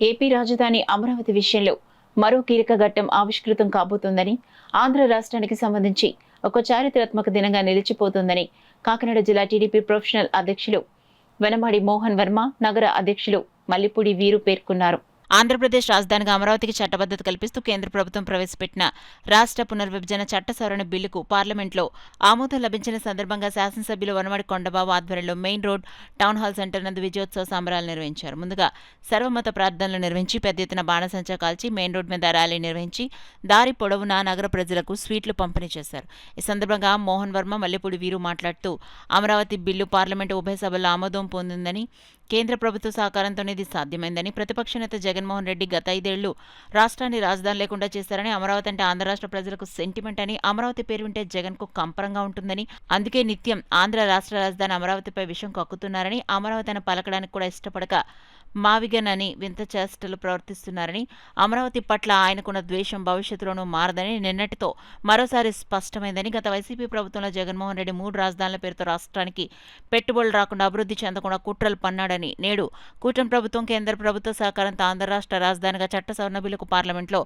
AP రాజధాని అమరావతి విషయంలో మరో కీలక ఘట్టం ఆవిష్కృతం కాబోతోందని, ఆంధ్ర రాష్ట్రానికి సంబంధించి ఒక చారిత్రాత్మక దినంగా నిలిచిపోతుందని కాకినాడ జిల్లా టీడీపీ ప్రొఫెషనల్ అధ్యక్షులు వనమాడి మోహన్ వర్మ, నగర అధ్యక్షులు మల్లిపూడి వీరు పేర్కొన్నారు. ఆంధ్రప్రదేశ్ రాజధానిగా అమరావతికి చట్టబద్ధత కల్పిస్తూ కేంద్ర ప్రభుత్వం ప్రవేశపెట్టిన రాష్ట్ర పునర్విభజన చట్ట సవరణ బిల్లుకు పార్లమెంట్లో ఆమోదం లభించిన సందర్భంగా శాసనసభ్యులు వనమాడి కొండబాబు ఆధ్వర్యంలో main road town hall centre నందు విజయోత్సవ సంబరాలు నిర్వహించారు. ముందుగా సర్వమత ప్రార్థనలు నిర్వహించి పెద్ద ఎత్తున బాణసంచా కాల్చి మెయిన్ రోడ్ మీద ర్యాలీ నిర్వహించి దారి పొడవునా నగర ప్రజలకు స్వీట్లు పంపిణీ చేశారు. ఈ సందర్భంగా మోహన్ వర్మ, మల్లిపూడి వీరు మాట్లాడుతూ అమరావతి బిల్లు పార్లమెంటు ఉభయ సభల్లో ఆమోదం పొందిందని, కేంద్ర ప్రభుత్వ సహకారంతోనే ఇది సాధ్యమైందని, ప్రతిపక్ష నేత జగన్మోహన్ రెడ్డి గత 5 ఏళ్లు రాష్ట్రాన్ని రాజధాని లేకుండా చేశారని, అమరావతి అంటే ఆంధ్ర రాష్ట్ర ప్రజలకు సెంటిమెంట్ అని, అమరావతి పేరు వింటే జగన్కు కంపరంగా ఉంటుందని, అందుకే నిత్యం ఆంధ్ర రాష్ట్ర రాజధాని అమరావతిపై విషం కక్కుతున్నారని, అమరావతి అని పలకడానికి కూడా ఇష్టపడక మావిగనని వింత చేష్టలు ప్రవర్తిస్తున్నారని, అమరావతి పట్ల ఆయనకున్న ద్వేషం భవిష్యత్తులోనూ మారదని నిన్నటితో మరోసారి స్పష్టమైందని, గత వైసీపీ ప్రభుత్వంలో జగన్మోహన్ రెడ్డి 3 రాజధానుల పేరుతో రాష్ట్రానికి పెట్టుబడులు రాకుండా అభివృద్ధి చెందకుండా కుట్రలు పన్నాడని, నేడు కూటమి ప్రభుత్వం కేంద్ర ప్రభుత్వ సహకారంతో ఆంధ్ర రాష్ట్ర రాజధానిగా చట్ట సవరణ బిల్లుకు పార్లమెంట్లో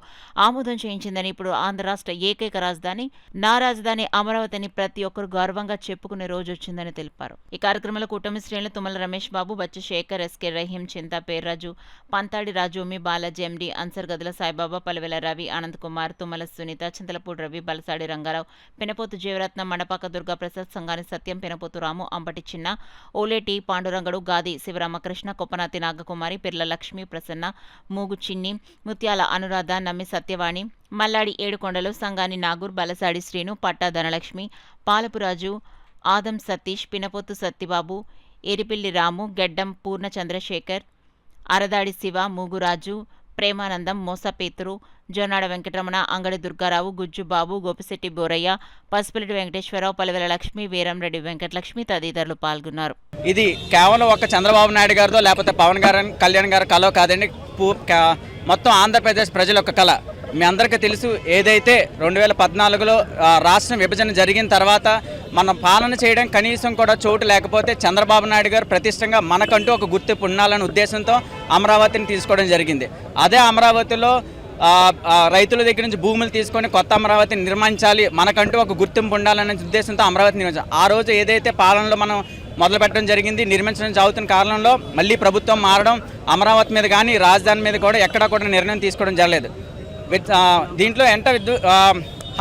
ఆమోదం చేయించిందని, ఇప్పుడు ఆంధ్ర రాష్ట్ర ఏకైక రాజధాని నా రాజధాని అమరావతి అని ప్రతి ఒక్కరు గర్వంగా చెప్పుకునే రోజు వచ్చిందని తెలిపారు. ఈ కార్యక్రమంలో కూటమి శ్రేణులు తుమ్మల రమేష్ బాబు, బచ్చి శేఖర్, ఎస్కే రహీం, చింత పేర్రాజు, పంతాడి రాజు, మీ బాలాజీ, ఎండి అన్సర్, గదుల సాయిబాబా, పలివెల రవి, ఆనంద్ కుమార్, తుమ్మల సునీత, చింతలపూడి రవి, బలసాడి రంగారావు, పెనపోతు జీవరత్నం, మణపాక దుర్గాప్రసాద్, సంగాని సత్యం, పెనపోతు రాము, అంబటి చిన్న, ఓలేటి పాండురంగడు, గాది శివరామకృష్ణ, కొప్పనాతి నాగకుమారి, పిర్ల లక్ష్మి, ప్రసన్న, మూగు చిన్ని, ముత్యాల అనురాధ, నమ్మి సత్యవాణి, మల్లాడి ఏడుకొండలు, సంగాని నాగూర్, బలసాడి శ్రీను, పట్టా ధనలక్ష్మి, పాలపురాజు, ఆదం సతీష్, పినపోతు సత్యబాబు, ఎరిపిల్లి రాము, గెడ్డం పూర్ణ చంద్రశేఖర్, అరదాడి శివ, మూగురాజు, ప్రేమానందం, మోసపేతురు, జొన్నాడ వెంకటరమణ, అంగడి దుర్గారావు, గుజ్జుబాబు, గోపిశెట్టి బోరయ్య, పసుపులెటి వెంకటేశ్వరరావు, పలివెల లక్ష్మి, వీరంరెడ్డి వెంకటలక్ష్మి తదితరులు పాల్గొన్నారు. ఇది కేవలం ఒక చంద్రబాబు నాయుడు గారితో లేకపోతే పవన్ గారు, కళ్యాణ్ గారి కళ కాదండి, మొత్తం ఆంధ్రప్రదేశ్ ప్రజల యొక్క కళ. మీ అందరికీ తెలుసు, ఏదైతే 2014లో రాష్ట్రం విభజన జరిగిన తర్వాత మన పాలన చేయడం కనీసం కూడా చోటు లేకపోతే చంద్రబాబు నాయుడు గారు ప్రతిష్టంగా మనకంటూ ఒక గుర్తింపు ఉండాలనే ఉద్దేశంతో అమరావతిని తీసుకోవడం జరిగింది. అదే అమరావతిలో రైతుల దగ్గర నుంచి భూములు తీసుకొని కొత్త అమరావతిని నిర్మించాలి, మనకంటూ ఒక గుర్తింపు ఉండాలనే ఉద్దేశంతో అమరావతి నిర్మించాలి. ఆ రోజు ఏదైతే పాలనలో మనం మొదలుపెట్టడం జరిగింది, నిర్మించడం జరుగుతున్న కారణంలో మళ్ళీ ప్రభుత్వం మారడం, అమరావతి మీద కానీ రాజధాని మీద కూడా ఎక్కడా కూడా నిర్ణయం తీసుకోవడం జరగలేదు. దీంట్లో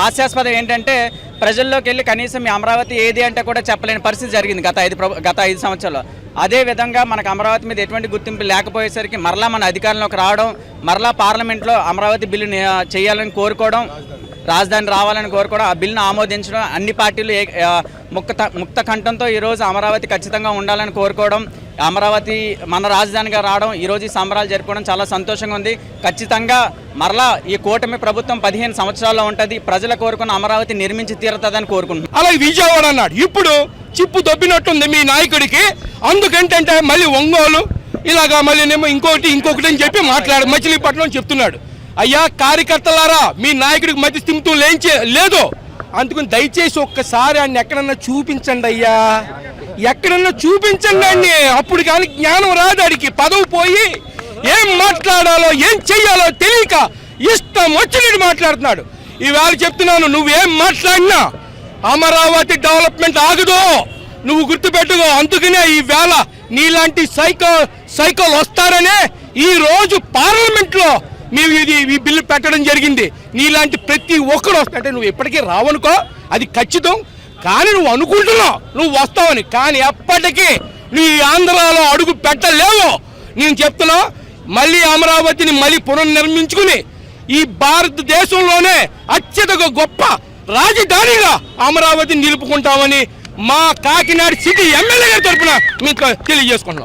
హాస్యాస్పదం ఏంటంటే ప్రజల్లోకి వెళ్ళి కనీసం మీ అమరావతి ఏది అంటే కూడా చెప్పలేని పరిస్థితి జరిగింది గత 5 సంవత్సరాల్లో. అదేవిధంగా మనకు అమరావతి మీద ఎటువంటి గుర్తింపు లేకపోయేసరికి మరలా మన అధికారంలోకి రావడం, మరలా పార్లమెంట్లో అమరావతి బిల్లు చేయాలని కోరుకోవడం, రాజధాని రావాలని కోరుకోవడం, ఆ బిల్లును ఆమోదించడం, అన్ని పార్టీలు ముక్త కంఠంతో ఈరోజు అమరావతి ఖచ్చితంగా ఉండాలని కోరుకోవడం, అమరావతి మన రాజధానిగా రావడం, ఈరోజు ఈ సంబరాలు జరుపుకోవడం చాలా సంతోషంగా ఉంది. ఖచ్చితంగా మరలా ఈ కూటమి ప్రభుత్వం 15 సంవత్సరాల్లో ఉంటుంది, ప్రజల కోరుకున్న అమరావతి నిర్మించి తీరుతుందని కోరుకుంటున్నాం. అలాగే విజయవాడ అన్నాడు, ఇప్పుడు చిప్పు దొబ్బినట్టుంది మీ నాయకుడికి. అందుకంటే మళ్ళీ ఒంగోలు ఇలాగా మళ్ళీ ఇంకొకటి అని చెప్పి మచిలీపట్నం చెప్తున్నాడు. అయ్యా కార్యకర్తలారా, మీ నాయకుడికి మధ్య స్థిమితం లేదు. అందుకని దయచేసి ఒక్కసారి ఆయన ఎక్కడన్నా చూపించండి అయ్యా, ఎక్కడన్నా చూపించండి అండి. అప్పుడు కానీ జ్ఞానం రాదు, అడిగి పదవి పోయి ఏం మాట్లాడాలో ఏం చెయ్యాలో తెలియక ఇష్టం వచ్చినట్టు మాట్లాడుతున్నాడు. ఈవేళ చెప్తున్నాను, నువ్వేం మాట్లాడినా అమరావతి డెవలప్మెంట్ ఆగదు, నువ్వు గుర్తుపెట్టుకో. అందుకనే ఈవేళ నీలాంటి సైకోలు వస్తారనే ఈ రోజు పార్లమెంట్లో మేము ఈ బిల్లు పెట్టడం జరిగింది. నీలాంటి ప్రతి ఒక్కరు వస్తాయంటే నువ్వు ఎప్పటికీ రావనుకో, అది ఖచ్చితం. కానీ నువ్వు అనుకుంటున్నావు నువ్వు వస్తావని, కానీ ఎప్పటికీ నువ్వు ఈ ఆంధ్రాలో అడుగు పెట్టలేవు. నేను చెప్తున్నా, మళ్ళీ అమరావతిని మళ్ళీ పునర్నిర్మించుకుని ఈ భారతదేశంలోనే అత్యధిక గొప్ప రాజధానిగా అమరావతిని నిలుపుకుంటామని మా కాకినాడ సిటీ ఎమ్మెల్యే గారి తరఫున మీకు తెలియజేసుకుంటున్నాం.